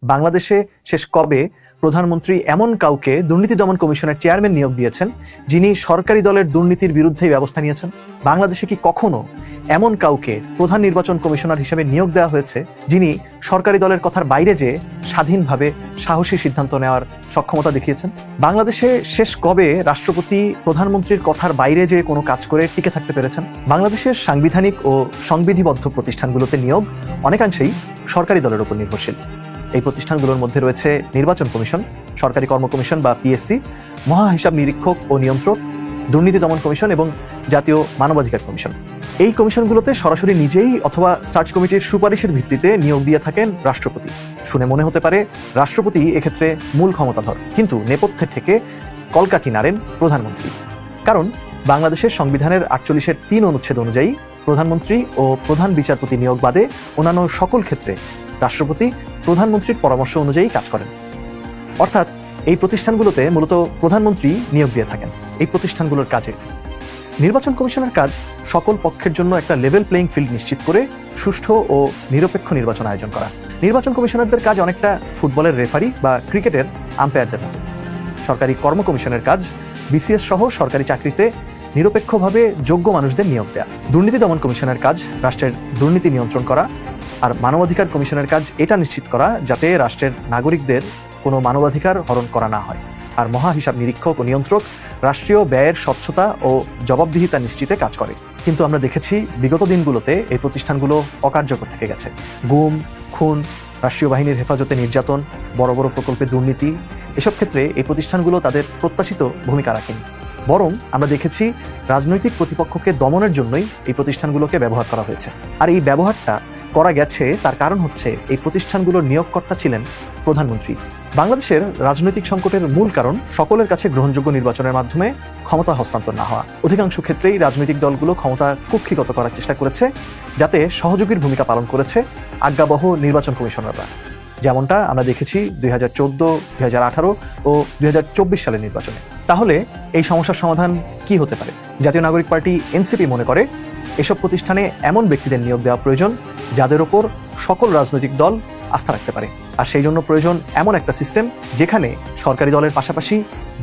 বাংলাদেশে শেষ কবে প্রধানমন্ত্রী এমন কাউকে দুর্নীতি দমন কমিশনের চেয়ারম্যান নিয়োগ দিয়েছেন যিনি সরকারি দলের দুর্নীতির বিরুদ্ধে ব্যবস্থা নিয়েছেন? বাংলাদেশে কি কখনো এমন কাউকে প্রধান নির্বাচন কমিশনার হিসেবে নিয়োগ দেওয়া হয়েছে যিনি সরকারি দলের কথার বাইরে যেয়ে স্বাধীনভাবে সাহসী সিদ্ধান্ত নেওয়ার সক্ষমতা দেখিয়েছেন? বাংলাদেশে শেষ কবে রাষ্ট্রপতি প্রধানমন্ত্রীর কথার বাইরে যেয়ে কোনো কাজ করে টিকে থাকতে পেরেছেন? বাংলাদেশের সাংবিধানিক ও সংবিধিবদ্ধ প্রতিষ্ঠানগুলোতে নিয়োগ অনেকাংশেই সরকারি দলের উপর নির্ভরশীল। এই প্রতিষ্ঠানগুলোর মধ্যে রয়েছে নির্বাচন কমিশন, সরকারি কর্ম কমিশন বা পিএসসি, মহা হিসাব নিরীক্ষক ও নিয়ন্ত্রক, দুর্নীতি দমন কমিশন এবং জাতীয় মানবাধিকার কমিশন। এই কমিশনগুলোতে সরাসরি নিজেই অথবা সার্চ কমিটির সুপারিশের ভিত্তিতে নিয়োগ দিয়ে থাকেন রাষ্ট্রপতি। শুনে মনে হতে পারে রাষ্ট্রপতি এক্ষেত্রে মূল ক্ষমতাধর, কিন্তু নেপথ্যে থেকে কলকাঠি নাড়েন প্রধানমন্ত্রী। কারণ বাংলাদেশের সংবিধানের ৪৮-এর ৩ অনুচ্ছেদ অনুযায়ী প্রধানমন্ত্রী ও প্রধান বিচারপতি নিয়োগ বাদে অন্যান্য সকল ক্ষেত্রে রাষ্ট্রপতি প্রধানমন্ত্রীর পরামর্শ অনুযায়ী কাজ করেন। অর্থাৎ এই প্রতিষ্ঠানগুলোতে মূলত প্রধানমন্ত্রী নিয়োগ দিয়ে থাকেন। এই প্রতিষ্ঠানগুলোর কাজে নির্বাচন কমিশনের কাজ সকল পক্ষের জন্য একটা লেভেল প্লেইং ফিল্ড নিশ্চিত করে সুষ্ঠু ও নিরপেক্ষ নির্বাচন আয়োজন করা। নির্বাচন কমিশনারদের কাজ অনেকটা ফুটবলের রেফারি বা ক্রিকেটের আম্পায়ারদের মতো। সরকারি কর্ম কমিশনের কাজ বিসিএস সহ সরকারি চাকরিতে নিরপেক্ষভাবে যোগ্য মানুষদের নিয়োগ দেয়া। দুর্নীতি দমন কমিশনের কাজ রাষ্ট্রের দুর্নীতি নিয়ন্ত্রণ করা, আর মানবাধিকার কমিশনের কাজ এটা নিশ্চিত করা যাতে রাষ্ট্রের নাগরিকদের কোনো মানবাধিকার হরণ করা না হয়। আর মহা হিসাব নিরীক্ষক ও নিয়ন্ত্রক রাষ্ট্রীয় ব্যয়ের স্বচ্ছতা ও জবাবদিহিতা নিশ্চিতে কাজ করে। কিন্তু আমরা দেখেছি বিগত দিনগুলোতে এই প্রতিষ্ঠানগুলো অকার্যকর থেকে গেছে। গুম, খুন, রাষ্ট্রীয় বাহিনীর হেফাজতে নির্যাতন, বড় বড় প্রকল্পে দুর্নীতি, এসব ক্ষেত্রে এই প্রতিষ্ঠানগুলো তাদের প্রত্যাশিত ভূমিকা রাখেনি। বরং আমরা দেখেছি রাজনৈতিক প্রতিপক্ষকে দমনের জন্যই এই প্রতিষ্ঠানগুলোকে ব্যবহার করা হয়েছে। আর এই ব্যবহারটা করা গেছে তার কারণ হচ্ছে এই প্রতিষ্ঠানগুলোর নিয়োগকর্তা ছিলেন প্রধানমন্ত্রী। বাংলাদেশের রাজনৈতিক সংকটের মূল কারণ সকলের কাছে গ্রহণযোগ্য নির্বাচনের মাধ্যমে ক্ষমতা হস্তান্তর না হওয়া। অধিকাংশ ক্ষেত্রেই রাজনৈতিক দলগুলো ক্ষমতা কুক্ষিগত করার চেষ্টা করেছে, যাতে সহযোগীর ভূমিকা পালন করেছে আজ্ঞাবহ নির্বাচন কমিশনাররা। যেমনটা আমরা দেখেছি 2014, 2018 ও 2024 সালের নির্বাচনে। তাহলে এই সমস্যার সমাধান কি হতে পারে? জাতীয় নাগরিক পার্টি এনসিপি মনে করে এসব প্রতিষ্ঠানে এমন ব্যক্তিদের নিয়োগ দেওয়া প্রয়োজন যাদের ওপর সকল রাজনৈতিক দল আস্থা রাখতে পারে। আর সেই জন্য প্রয়োজন এমন একটা সিস্টেম যেখানে সরকারি দলের পাশাপাশি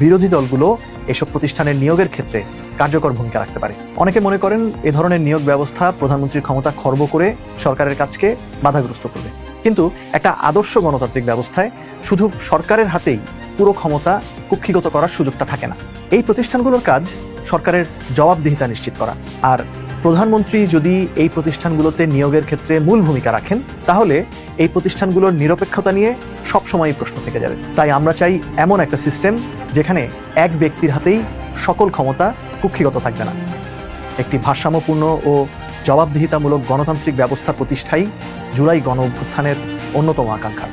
বিরোধী দলগুলো এসব প্রতিষ্ঠানের নিয়োগের ক্ষেত্রে কার্যকর ভূমিকা রাখতে পারে। অনেকে মনে করেন এ ধরনের নিয়োগ ব্যবস্থা প্রধানমন্ত্রীর ক্ষমতা খর্ব করে সরকারের কাজকে বাধাগ্রস্ত করবে। কিন্তু একটা আদর্শ গণতান্ত্রিক ব্যবস্থায় শুধু সরকারের হাতেই পুরো ক্ষমতা কুক্ষিগত করার সুযোগটা থাকে না। এই প্রতিষ্ঠানগুলোর কাজ সরকারের জবাবদিহিতা নিশ্চিত করা। আর প্রধানমন্ত্রী যদি এই প্রতিষ্ঠানগুলোতে নিয়োগের ক্ষেত্রে মূল ভূমিকা রাখেন, তাহলে এই প্রতিষ্ঠানগুলোর নিরপেক্ষতা নিয়ে সবসময়ই প্রশ্ন থেকে যাবে। তাই আমরা চাই এমন একটা সিস্টেম যেখানে এক ব্যক্তির হাতেই সকল ক্ষমতা কুক্ষিগত থাকবে না। একটি ভারসাম্যপূর্ণ ও জবাবদিহিতামূলক গণতান্ত্রিক ব্যবস্থা প্রতিষ্ঠাই জুলাই গণ অভ্যুত্থানের অন্যতম আকাঙ্ক্ষা।